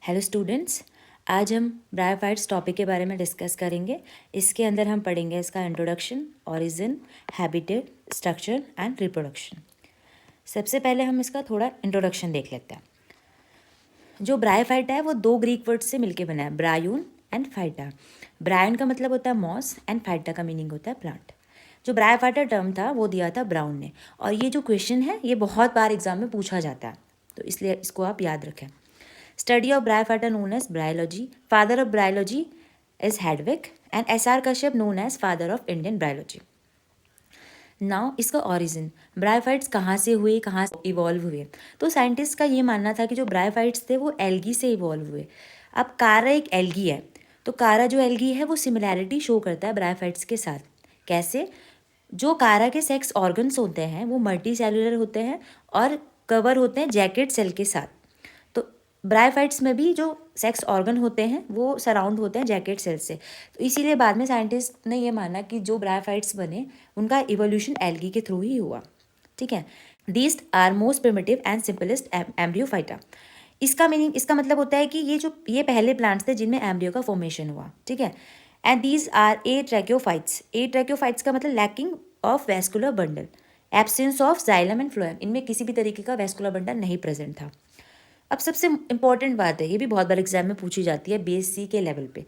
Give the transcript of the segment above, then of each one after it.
Hello students, आज हम bryophytes topic के बारे में डिस्कस करेंगे। इसके अंदर हम पढ़ेंगे इसका introduction, origin, habitat, structure and reproduction. सबसे पहले हम इसका थोड़ा इंट्रोडक्शन देख लेते हैं। जो ब्रायोफाइट है वो दो ग्रीक वर्ड से मिलके बना है, ब्रायून एंड फाइटा। ब्रायन का मतलब होता है मॉस एंड फाइटा का मीनिंग होता है प्लांट। जो ब्रायोफाइटा टर्म था वो दिया था ब्राउन ने, और ये जो क्वेश्चन है ये बहुत बार एग्जाम में पूछा जाता है, तो इसलिए इसको आप याद रखें। Study of Bryophyta known as bryology. Father of bryology is Hedwig and S.R. Kashyap known as father of Indian bryology. Now इसका ऑरिजिन, ब्रायोफाइट्स कहाँ से हुए, कहाँ से इवॉल्व हुए। तो साइंटिस्ट का ये मानना था कि जो ब्रायोफाइट्स थे वो एल्गी से इवॉल्व हुए। अब कारा एक एल्गी है, तो कारा जो एल्गी है वो सिमिलैरिटी शो करता है ब्रायोफाइट्स के साथ। कैसे? जो कारा के सेक्स ऑर्गन्स होते हैं वो मल्टी सेलुलर होते हैं और कवर होते हैं जैकेट सेल के साथ। तो ब्रायोफाइट्स में भी जो सेक्स ऑर्गन होते हैं वो सराउंड होते हैं जैकेट सेल से। तो इसीलिए बाद में साइंटिस्ट ने ये माना कि जो ब्रायोफाइट्स बने उनका इवोल्यूशन एल्गी के थ्रू ही हुआ। ठीक है। These are most primitive and simplest embryophyta. इसका मीनिंग, इसका मतलब होता है कि ये पहले प्लांट्स थे जिनमें एम्ब्रियो का फॉर्मेशन हुआ। ठीक है। And these are a tracheophytes. A tracheophytes का मतलब lacking of vascular bundle, absence of xylem and phloem. इनमें किसी भी तरीके का वेस्कुलर बंडल नहीं प्रेजेंट था। अब सबसे इंपॉर्टेंट बात है, ये भी बहुत बार एग्जाम में पूछी जाती है बेस सी के लेवल पे।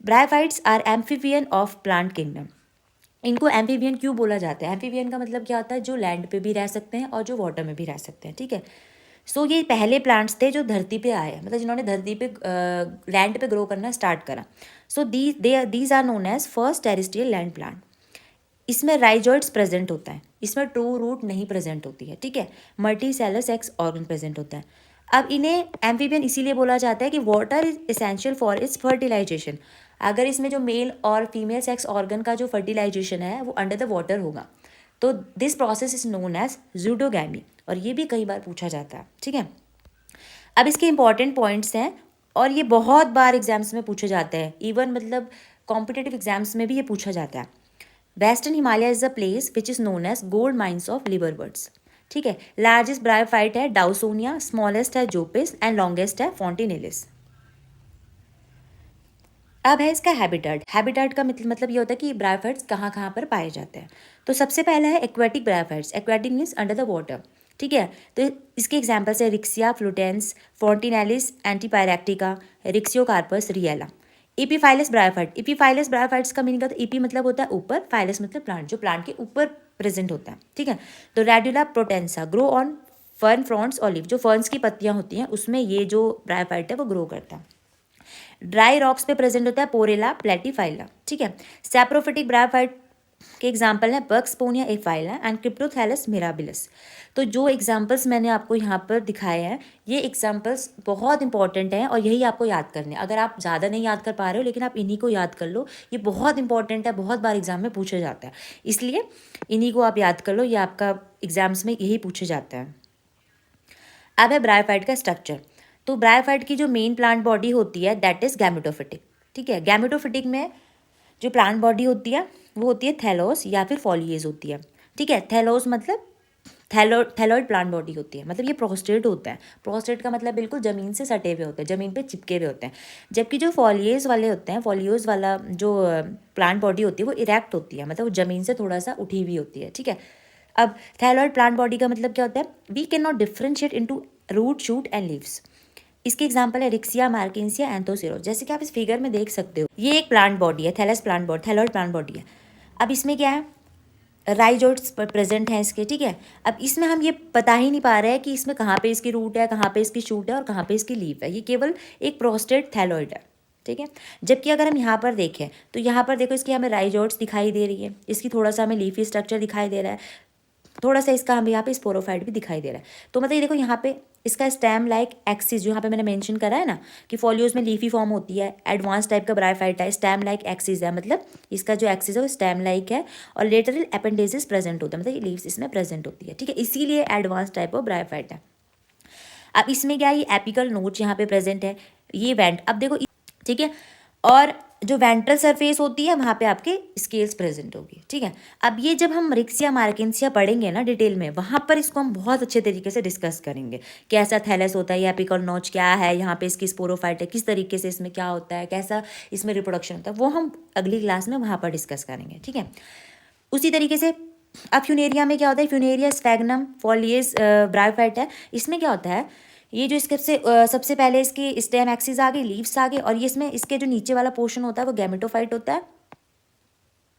Bryophytes are amphibian of plant kingdom. इनको एम्फीबियन क्यों बोला जाता है? एम्फीबियन का मतलब क्या होता है? जो लैंड पे भी रह सकते हैं और जो वाटर में भी रह सकते हैं। ठीक है। सो ये पहले प्लांट्स थे जो धरती पे आए, मतलब जिन्होंने धरती पे लैंड पे ग्रो करना स्टार्ट करा। So these are known as first terrestrial land plant. इसमें राइजोइड्स प्रेजेंट होता है, इसमें ट्रू रूट नहीं प्रेजेंट होती है। ठीक है। Multi cellular sex organ present होता है। अब इन्हें एम्फीबियन इसीलिए बोला जाता है कि water is essential for its fertilisation. अगर इसमें जो मेल और फीमेल सेक्स ऑर्गन का जो फर्टिलाइजेशन है वो अंडर द वाटर होगा, तो this process is known as zoidogamy, और ये भी कई बार पूछा जाता है। ठीक है। अब इसके इंपॉर्टेंट पॉइंट्स हैं और ये बहुत बार एग्जाम्स में पूछे जाते हैं, इवन मतलब कॉम्पिटेटिव एग्जाम्स में भी ये पूछा जाता है। Western Himalaya is a place which is known as gold mines of liver birds. ठीक है। लार्जेस्ट ब्रायोफाइट है डाउसोनिया, स्मॉलेस्ट है जोपिस एंड लॉन्गेस्ट है फोंटिनेलिस। अब है इसका हैबिटेट। हैबिटेट का मतलब ये होता है कि ब्रायोफाइट्स कहाँ कहाँ पर पाए जाते हैं। तो सबसे पहला है aquatic bryophytes. Aquatic means under the water. ठीक है। तो इसके एग्जाम्पल्स है Riccia fluitans, Fontinalis antipyretica, Ricciocarpus, Riella. Epiphyllous bryophyte. Epiphyllous bryophytes का मीनिंग होता है, एपी मतलब होता है ऊपर, फाइलस मतलब प्लांट, जो प्लांट के ऊपर प्रेजेंट होता है। ठीक है। तो रेडुला प्रोटेंसा ग्रो ऑन फर्न फ्रॉन्ट्स और लीफ। जो फर्न्स की पत्तियां होती हैं उसमें ये जो ब्रायोफाइट है वो ग्रो करता है। ड्राई रॉक्स पे प्रेजेंट होता है पोरेला प्लेटीफाइला। ठीक है। सैप्रोफिटिक ब्रायोफाइट के एग्जाम्पल हैं बक्सपोनिया एफाइला एंड क्रिप्टोथैलस मिराबिलस। तो जो एग्जाम्पल्स मैंने आपको यहाँ पर दिखाए हैं ये एग्जाम्पल्स बहुत इंपॉर्टेंट हैं और यही आपको याद करने हैं। अगर आप ज़्यादा नहीं याद कर पा रहे हो लेकिन आप इन्हीं को याद कर लो, ये बहुत इंपॉर्टेंट है, बहुत बार एग्जाम में पूछा जाता है, इसलिए इन्हीं को आप याद कर लो, ये आपका एग्जाम्स में यही पूछे जाता है। अब है ब्रायोफाइट का स्ट्रक्चर। तो ब्रायोफाइट की जो मेन प्लांट बॉडी होती है दैट इज गैमेटोफिटिक। ठीक है। गैमेटोफिटिक में जो प्लांट बॉडी होती है वो होती है थैलोस या फिर फॉलिएज होती है। ठीक है। थैलोस मतलब थैलोइड प्लांट बॉडी होती है, मतलब ये प्रोस्टेट होता है। प्रोस्टेट का मतलब बिल्कुल ज़मीन से सटे हुए होते हैं, ज़मीन पे चिपके हुए होते हैं। जबकि जो फॉलिएज वाले होते हैं, फॉलियोज वाला जो प्लांट बॉडी होती है वो इरेक्ट होती है, मतलब वो ज़मीन से थोड़ा सा उठी हुई होती है। ठीक है। अब थैलोइड प्लांट बॉडी का मतलब क्या होता है? We can not differentiate into root, shoot and leaves. इसके एग्जाम्पल है रिक्सिया, मार्किंसिया, एंथोसिरो। जैसे कि आप इस फिगर में देख सकते हो, ये एक प्लांट बॉडी है, thallus plant body, thalloid plant body है। अब इसमें क्या है? राइजोइड्स प्रेजेंट हैं इसके। ठीक है। अब इसमें हम ये बता ही नहीं पा रहे हैं कि इसमें कहाँ पे इसकी रूट है, कहाँ पे इसकी शूट है और कहाँ पे इसकी लीफ है। ये केवल एक प्रोस्टेट थैलोइड है। ठीक है। जबकि अगर हम यहाँ पर देखें तो यहाँ पर देखो इसकी हमें राइजोइड्स दिखाई दे रही है, इसकी थोड़ा सा हमें लीफी स्ट्रक्चर दिखाई दे रहा है, थोड़ा सा इसका हमें यहाँ पे स्पोरोफाइट भी दिखाई दे रहा है। तो मतलब ये देखो यहाँ पे इसका स्टेम लाइक एक्सिस जो यहाँ पे मैंने मेंशन करा है ना कि फॉलियोज में लीफी फॉर्म होती है, एडवांस टाइप का ब्रायोफाइट है, स्टेम लाइक एक्सिस है, मतलब इसका जो एक्सिस है वो स्टेम लाइक है और लेटरल एपेंडेजेस प्रेजेंट होता है, मतलब ये लीव्स इसमें प्रेजेंट होती है। ठीक है। इसीलिए एडवांस टाइप ऑफ ब्रायोफाइट है। अब इसमें क्या है? ये एपिकल नोच यहाँ पे प्रेजेंट है, ये वेंट। अब देखो, ठीक है। और जो वेंट्रल सरफेस होती है वहाँ पे आपके स्केल्स प्रेजेंट होगी, ठीक है। अब ये जब हम रिक्सिया मार्केंसिया पढ़ेंगे ना डिटेल में, वहाँ पर इसको हम बहुत अच्छे तरीके से डिस्कस करेंगे, कैसा थैलस होता है, या एपिकल नॉच क्या है, यहाँ पे इसकी स्पोरोफाइट है, किस तरीके से इसमें क्या होता है, कैसा इसमें रिप्रोडक्शन होता है, वो हम अगली क्लास में वहाँ पर डिस्कस करेंगे, ठीक है। उसी तरीके से अब फ्यूनेरिया में क्या होता है, फ्यूनेरिया स्फैग्नम फॉलिएज ब्रायोफाइट है। इसमें क्या होता है, ये जो इसके सबसे पहले इसकी स्टेम एक्सिस आ गई, लीव्स आ गए, और ये इसमें इसके जो नीचे वाला पोर्शन होता है वो गैमेटोफाइट होता है,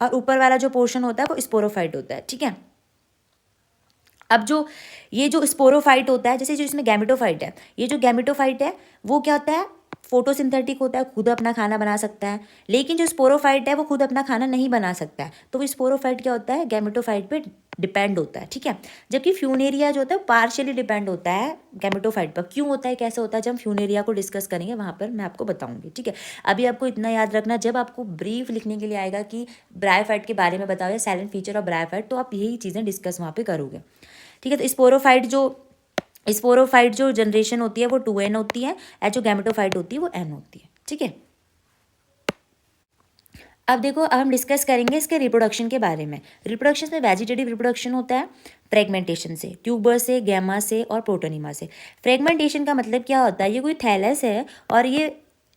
और ऊपर वाला जो पोर्शन होता है वो स्पोरोफाइट होता है, ठीक है। अब जो ये जो स्पोरोफाइट होता है, जैसे जो इसमें गैमेटोफाइट है, ये जो गैमेटोफाइट है वो क्या होता है, फोटोसिंथेटिक होता है, खुद अपना खाना बना सकता है। लेकिन जो स्पोरोफाइट है वो खुद अपना खाना नहीं बना सकता है, तो वो स्पोरोफाइट क्या होता है, गैमेटोफाइट पे डिपेंड होता है, ठीक है। जबकि फ्यूनेरिया जो होता है पार्शियली डिपेंड होता है गैमेटोफाइट पर। क्यों होता है, कैसे होता है, जब हम फ्यूनेरिया को डिस्कस करेंगे वहाँ पर मैं आपको बताऊंगी, ठीक है। अभी आपको इतना याद रखना, जब आपको ब्रीफ लिखने के लिए आएगा कि ब्रायोफाइट के बारे में बताओ या साइलेंट फीचर ऑफ ब्रायोफाइट, तो आप यही चीज़ें डिस्कस वहाँ पर करोगे, ठीक है। तो स्पोरोफाइट जो जनरेशन होती है वो 2n होती है, और जो गैमेटोफाइट होती है वो n होती है, ठीक है। अब देखो, अब हम डिस्कस करेंगे इसके रिप्रोडक्शन के बारे में। रिप्रोडक्शन में वेजिटेटिव रिप्रोडक्शन होता है फ्रेगमेंटेशन से, ट्यूबर से, गैमा से और प्रोटोनिमा से। फ्रेगमेंटेशन का मतलब क्या होता है, ये कोई थैलस है और ये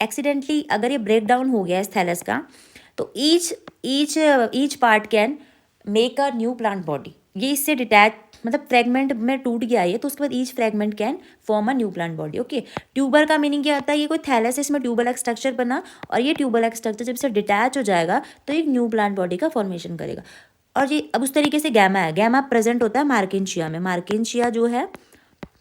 एक्सीडेंटली अगर ये ब्रेक डाउन हो गया इस थैलस का, तो each part can make a new plant body. ये इससे डिटैच, मतलब फ्रेगमेंट में टूट गया ये, तो उसके बाद each fragment can form a new plant body, okay. Tuber का मीनिंग क्या होता है, ये कोई थैलस है, इसमें ट्यूबल एक स्ट्रक्चर बना, और ये ट्यूबल एक स्ट्रक्चर जब से डिटैच हो जाएगा तो एक न्यू प्लांट बॉडी का फॉर्मेशन करेगा। और ये अब उस तरीके से गैमा है, गैमा प्रेजेंट होता है मार्केंशिया में। मार्केंशिया जो है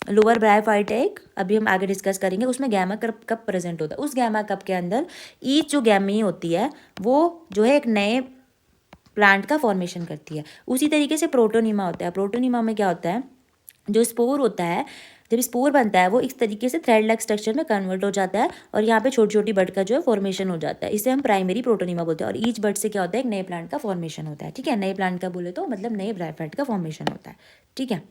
लोअर ब्रायोफाइट है एक, अभी हम आगे डिस्कस करेंगे, उसमें गैमा कब प्रेजेंट होता है। उस गैमा कप के अंदर ईच जो गैमी होती है वो जो है एक नए प्लांट का फॉर्मेशन करती है। उसी तरीके से प्रोटोनिमा होता है। प्रोटोनिमा में क्या होता है, जो स्पोर होता है, जब स्पोर बनता है वो इस तरीके से थ्रेड लाइक स्ट्रक्चर में कन्वर्ट हो जाता है, और यहाँ पे छोटी छोटी बड का जो है फॉर्मेशन हो जाता है। इसे हम प्राइमरी प्रोटोनिमा बोलते हैं। और ईच बड से क्या होता है, एक नए प्लांट का फॉर्मेशन होता है, ठीक है। नए प्लांट का बोले तो मतलब नए ब्रायोफाइट का फॉर्मेशन होता है, ठीक है।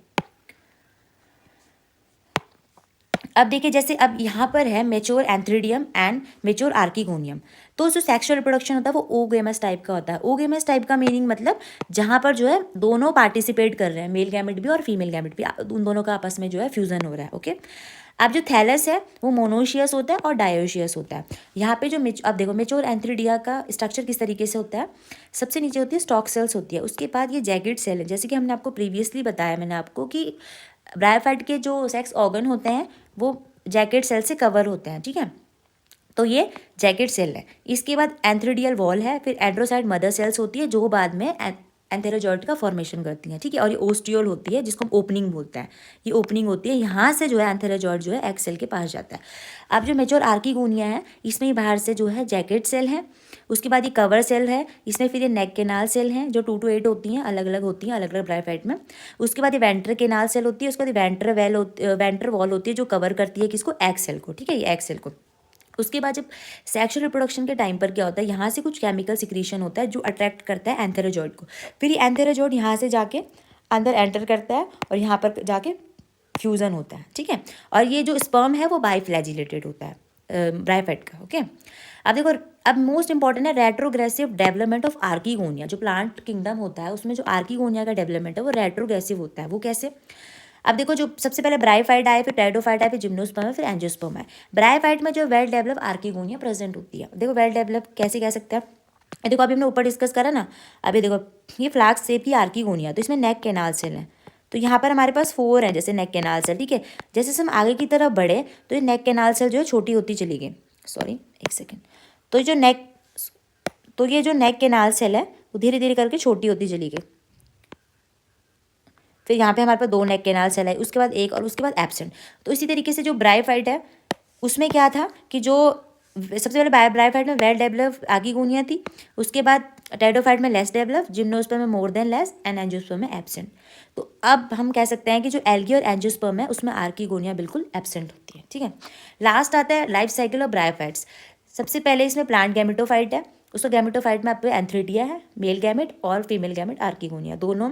अब देखिए, जैसे अब यहाँ पर है mature antheridium and mature archegonium. तो जो सेक्सुअल रिप्रोडक्शन होता है वो ओगेमस टाइप का होता है। ओगेमस टाइप का मीनिंग मतलब जहाँ पर जो है दोनों पार्टिसिपेट कर रहे हैं, मेल गैमेट भी और फीमेल गैमेट भी, उन दोनों का आपस में जो है फ्यूजन हो रहा है, ओके। अब जो थैलस है वो मोनोशियस होता है और डायोशियस होता है। यहाँ पे जो अब देखो मेच्योर एंथ्रीडिया का स्ट्रक्चर किस तरीके से होता है, सबसे नीचे होती है स्टॉक सेल्स होती है, उसके बाद ये जैकेट सेल है। जैसे कि हमने आपको प्रीवियसली बताया, मैंने आपको कि ब्रायोफाइट के जो सेक्स ऑर्गन होते हैं वो जैकेट सेल से कवर होते हैं, ठीक है। तो ये जैकेट सेल है। इसके बाद एंथ्रीडियल वॉल है, फिर एंड्रोसाइड मदर सेल्स होती है जो बाद में एंथेरोजॉइड का फॉर्मेशन करती हैं, ठीक है। और ये ओस्टियोल होती है जिसको हम ओपनिंग बोलते हैं। ये ओपनिंग होती है, यहाँ से जो है एंथेरोजॉइड जो है एग सेल के पास जाता है। अब जो मेच्योर आर्किगोनिया है, इसमें ही बाहर से जो है जैकेट सेल है, उसके बाद ये कवर सेल है, इसमें फिर ये नेक केनाल सेल हैं जो 2 to 8 होती हैं, अलग अलग होती हैं, अलग अलग ब्रायोफाइट में। उसके बाद ये वेंटर केनाल सेल होती है, उसके बाद वेंटर वॉल होती है जो कवर करती है किसको, एग सेल को, ठीक है, ये एग सेल को। उसके बाद जब सेक्सुअल रिप्रोडक्शन के टाइम पर क्या होता है, यहाँ से कुछ केमिकल सिक्रीशन होता है जो अट्रैक्ट करता है एंथेरोजॉइड को। फिर ये एंथेरोजॉइड यहाँ से जाके अंदर एंटर करता है और यहाँ पर जाके फ्यूज़न होता है, ठीक है। और ये जो स्पर्म है वो बाइफ्लैजिलेटेड होता है ब्रायोफाइट का, ओके। अब देखो, अब मोस्ट इंपॉर्टेंट है रेट्रोग्रेसिव डेवलपमेंट ऑफ आर्किगोनिया। जो प्लांट किंगडम होता है उसमें जो आर्किगोनिया का डेवलपमेंट है वो रेट्रोग्रेसिव होता है। वो कैसे, अब देखो, जो सबसे पहले ब्रायोफाइट आए, फिर टेरिडोफाइट आए, फिर जिम्नोस्पर्म है, फिर एंजियोस्पर्म है। ब्रायोफाइट में जो वेल डेवलप आर्किगोनिया प्रेजेंट होती है। देखो वेल डेवलप कैसे कह सकते हैं, ये देखो अभी हमने ऊपर डिस्कस करा ना, अभी देखो ये फ्लास्क शेप की आर्किगोनिया, तो इसमें नेक केनाल सेल है। तो यहाँ पर हमारे पास 4 हैं, जैसे नेक केनाल सेल, ठीक है। जैसे जैसे हम आगे की तरफ बढ़े तो ये नेक केनाल सेल जो है छोटी होती चली गई, सॉरी एक सेकेंड। तो ये जो नेक केनाल सेल है वो धीरे धीरे करके छोटी होती चली गई। फिर यहाँ पे हमारे पास 2 नेक केनाल सेल है, उसके बाद एक, और उसके बाद एब्सेंट। तो इसी तरीके से जो ब्रायोफाइट है उसमें क्या था कि जो सबसे पहले ब्रायोफाइट में वेल डेवलप आर्किगोनिया थी, उसके बाद टेरिडोफाइट में लेस डेवलप, जिम्नोस्पर्म में more than less, and angiosperm में एब्सेंट। तो अब हम कह सकते हैं कि जो एल्गी और एंजियोस्पर्म है उसमें आर्किगोनिया बिल्कुल एब्सेंट होती है, ठीक है। लास्ट आता है लाइफ साइकिल ऑफ ब्रायोफाइट्स। सबसे पहले इसमें प्लांट गैमेटोफाइट है, उसका गैमेटोफाइट में आपको एंथ्रीडिया है, मेल गैमेट, और फीमेल गैमेट आर्किगोनिया, दोनों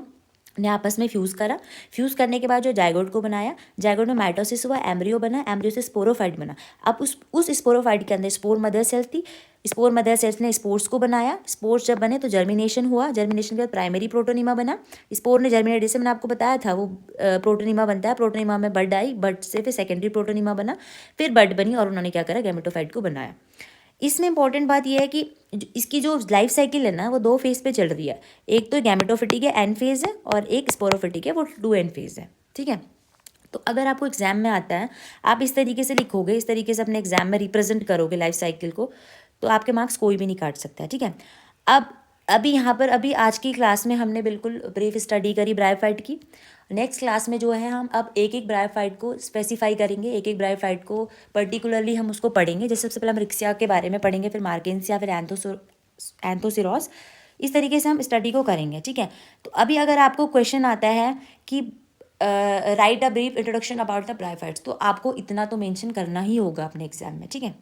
ने आपस में फ्यूज़ करा। फ्यूज़ करने के बाद जो जायगोट को बनाया, जायगोट में माइटोसिस हुआ, एम्ब्रियो बना, एम्ब्रियो से स्पोरोफाइट बना। अब उस स्पोरोफाइट के अंदर स्पोर मदर सेल थी, स्पोर मदर सेल्स ने स्पोर्स को बनाया। स्पोर्स जब बने तो जर्मिनेशन हुआ, जर्मिनेशन के बाद प्राइमरी प्रोटोनिमा बना। स्पोर ने जर्मिनेट, जैसे मैंने आपको बताया था वो प्रोटोनिमा बनता है, प्रोटोनिमा में बड आई, बड से फिर सेकेंडरी प्रोटोनिमा बना, फिर बड बनी और उन्होंने क्या करा, गैमेटोफाइट को बनाया। इसमें इंपॉर्टेंट बात यह है कि इसकी जो लाइफ साइकिल है ना वो 2 फेज पे चल रही है। एक तो गैमेटोफिटिक है, एन फेज है, और एक स्पोरोफिटिक है, वो 2 एन फेज है। ठीक है, तो अगर आपको एग्जाम में आता है, आप इस तरीके से लिखोगे, इस तरीके से अपने एग्जाम में रिप्रेजेंट करोगे लाइफ साइकिल को, तो आपके मार्क्स कोई भी नहीं काट सकता है। ठीक है, अब अभी यहाँ पर अभी आज की क्लास में हमने बिल्कुल ब्रीफ स्टडी करी ब्रायोफाइट की। नेक्स्ट क्लास में जो है हम अब एक एक ब्रायोफाइट को स्पेसिफाई करेंगे, एक एक ब्रायोफाइट को पर्टिकुलरली हम उसको पढ़ेंगे। जैसे सबसे पहले हम रिक्सिया के बारे में पढ़ेंगे, फिर मार्केंसिया, फिर एंथोसिरोस, इस तरीके से हम स्टडी को करेंगे। ठीक है, तो अभी अगर आपको क्वेश्चन आता है कि right a brief introduction about the bryophytes, तो आपको इतना तो मेंशन करना ही होगा अपने एग्जाम में। ठीक है,